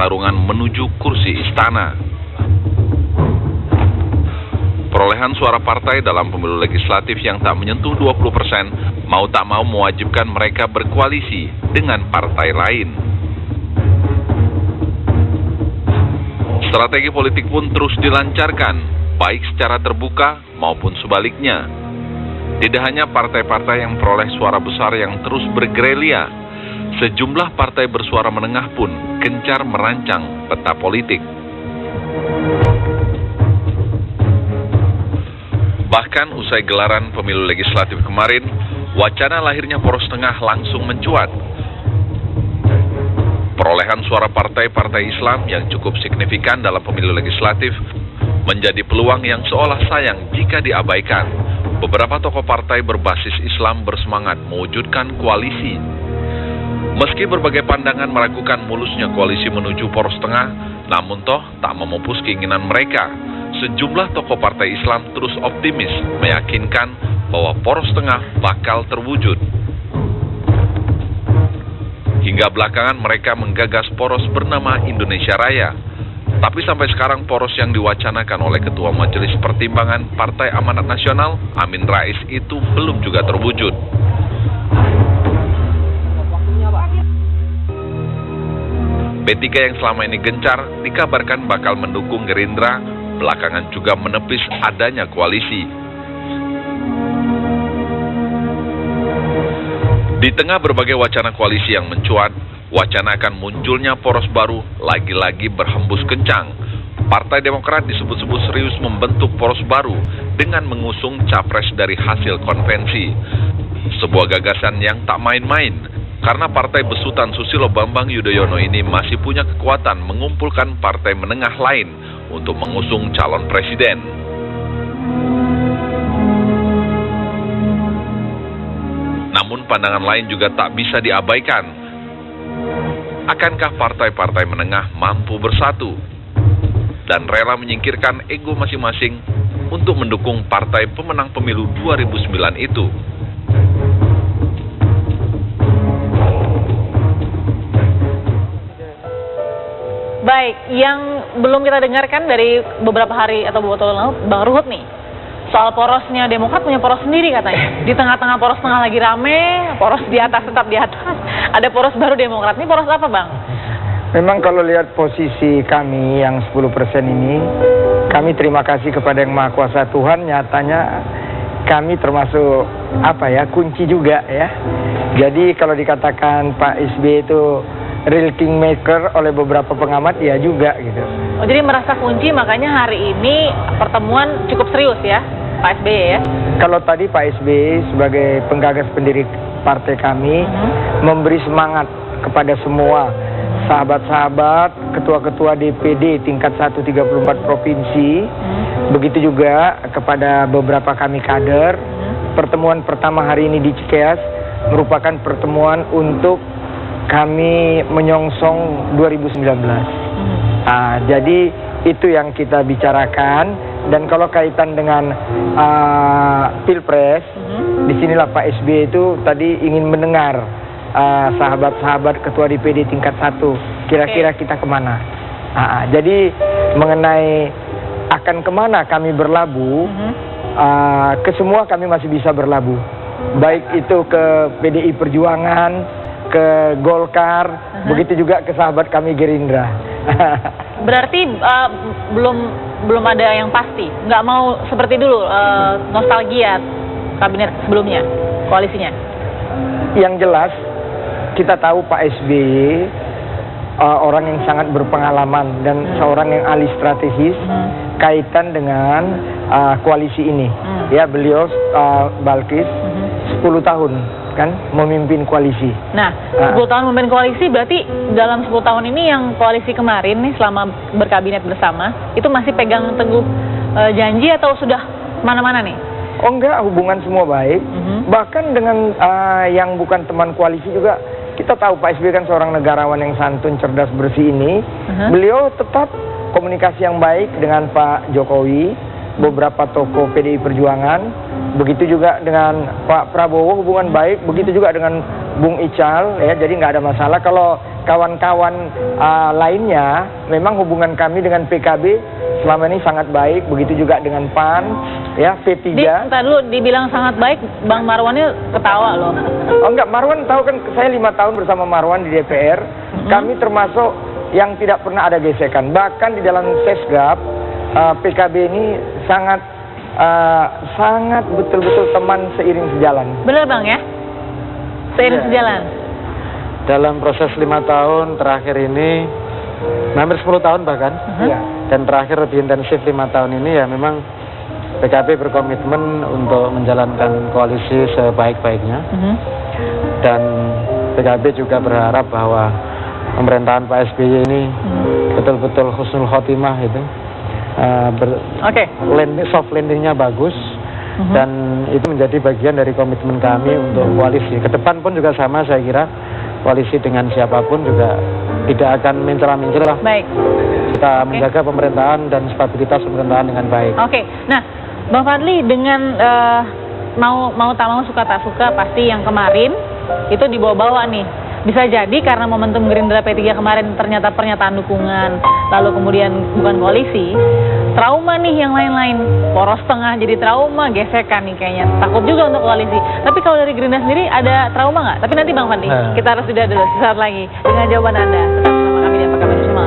pertarungan menuju kursi istana. Perolehan suara partai dalam pemilu legislatif yang tak menyentuh 20% mau tak mau mewajibkan mereka berkoalisi dengan partai lain. Strategi politik pun terus dilancarkan, baik secara terbuka maupun sebaliknya. Tidak hanya partai-partai yang peroleh suara besar yang terus bergerilya, sejumlah partai bersuara menengah pun gencar merancang peta politik. Bahkan usai gelaran pemilu legislatif kemarin, wacana lahirnya poros tengah langsung mencuat. Perolehan suara partai-partai Islam yang cukup signifikan dalam pemilu legislatif menjadi peluang yang seolah sayang jika diabaikan. Beberapa tokoh partai berbasis Islam bersemangat mewujudkan koalisi. Meski berbagai pandangan meragukan mulusnya koalisi menuju poros tengah, namun toh tak memupus keinginan mereka. Sejumlah tokoh partai Islam terus optimis meyakinkan bahwa poros tengah bakal terwujud. Hingga belakangan mereka menggagas poros bernama Indonesia Raya. Tapi sampai sekarang poros yang diwacanakan oleh Ketua Majelis Pertimbangan Partai Amanat Nasional, Amin Rais, itu belum juga terwujud. P3 yang selama ini gencar dikabarkan bakal mendukung Gerindra, belakangan juga menepis adanya koalisi. Di tengah berbagai wacana koalisi yang mencuat, wacana akan munculnya poros baru lagi-lagi berhembus kencang. Partai Demokrat disebut-sebut serius membentuk poros baru dengan mengusung capres dari hasil konvensi. Sebuah gagasan yang tak main-main, karena partai besutan Susilo Bambang Yudhoyono ini masih punya kekuatan mengumpulkan partai menengah lain untuk mengusung calon presiden. Namun pandangan lain juga tak bisa diabaikan. Akankah partai-partai menengah mampu bersatu dan rela menyingkirkan ego masing-masing untuk mendukung partai pemenang pemilu 2009 itu? Baik, yang belum kita dengarkan dari beberapa hari atau beberapa tahun lalu, Bang Ruhut nih, soal porosnya Demokrat punya poros sendiri katanya. Di tengah-tengah poros tengah lagi rame, poros di atas tetap di atas, ada poros baru Demokrat. Ini poros apa, Bang? Memang kalau lihat posisi kami yang 10% ini, kami terima kasih kepada Yang Maha Kuasa Tuhan, nyatanya kami termasuk kunci juga ya. Jadi kalau dikatakan Pak SBY itu real kingmaker oleh beberapa pengamat, ya juga gitu. Oh, jadi merasa kunci, makanya hari ini pertemuan cukup serius ya, Pak SBY ya? Kalau tadi Pak SBY sebagai penggagas pendiri partai kami memberi semangat kepada semua sahabat-sahabat, ketua-ketua DPD tingkat 1 34 provinsi, begitu juga kepada beberapa kami kader. Pertemuan pertama hari ini di Cikeas merupakan pertemuan untuk kami menyongsong 2019. Jadi itu yang kita bicarakan. Dan kalau kaitan dengan Pilpres, disinilah Pak SBY itu tadi ingin mendengar sahabat-sahabat ketua DPD tingkat 1, kira-kira kita kemana. Jadi mengenai akan kemana kami berlabuh, ke semua kami masih bisa berlabuh. Baik itu ke PDI Perjuangan, ke Golkar, begitu juga ke sahabat kami Gerindra. Berarti belum ada yang pasti, nggak mau seperti dulu nostalgia kabinet sebelumnya, koalisinya. Yang jelas kita tahu Pak SBY orang yang sangat berpengalaman dan seorang yang ahli strategis kaitan dengan koalisi ini. Ya, beliau Balkis 10 tahun kan memimpin koalisi. Nah, 10 tahun memimpin koalisi, berarti dalam 10 tahun ini yang koalisi kemarin nih selama berkabinet bersama itu masih pegang teguh janji atau sudah mana-mana nih? Oh enggak, hubungan semua baik. Bahkan dengan yang bukan teman koalisi juga, kita tahu Pak SBY kan seorang negarawan yang santun, cerdas, bersih ini. Beliau tetap komunikasi yang baik dengan Pak Jokowi, beberapa tokoh PDI Perjuangan, begitu juga dengan Pak Prabowo hubungan baik, begitu juga dengan Bung Ical, ya, jadi nggak ada masalah. Kalau kawan-kawan lainnya, memang hubungan kami dengan PKB selama ini sangat baik, begitu juga dengan PAN, ya, P3. Entar dulu, dibilang sangat baik, Bang Marwannya ketawa loh. Oh enggak, Marwan tahu kan, saya 5 tahun bersama Marwan di DPR, kami termasuk yang tidak pernah ada gesekan. Bahkan di dalam Sesgap, PKB ini sangat betul-betul teman seiring sejalan. Bener Bang ya? Seiring sejalan. Dalam proses 5 tahun terakhir ini, hampir 10 tahun bahkan, Iya. dan terakhir lebih intensif 5 tahun ini, ya memang PKB berkomitmen untuk menjalankan koalisi sebaik-baiknya. Dan PKB juga berharap bahwa pemerintahan Pak SBY ini betul-betul husnul khotimah itu, soft landingnya bagus, dan itu menjadi bagian dari komitmen kami untuk koalisi. Ke depan pun juga sama, saya kira koalisi dengan siapapun juga tidak akan mencela-mencela lah. Baik. Kita menjaga pemerintahan dan stabilitas pemerintahan dengan baik. Oke. Nah, Bang Fadli, dengan mau tak mau, suka tak suka, pasti yang kemarin itu dibawa-bawa nih. Bisa jadi karena momentum Gerindra P3 kemarin ternyata pernyataan dukungan, lalu kemudian bukan koalisi, trauma nih yang lain-lain. Poros tengah jadi trauma, gesekan nih kayaknya. Takut juga untuk koalisi. Tapi kalau dari Gerindra sendiri ada trauma nggak? Tapi nanti Bang Fadli, kita harus jeda dulu sesaat lagi dengan jawaban Anda. Tetap bersama kami di Apa Kabar Bersama.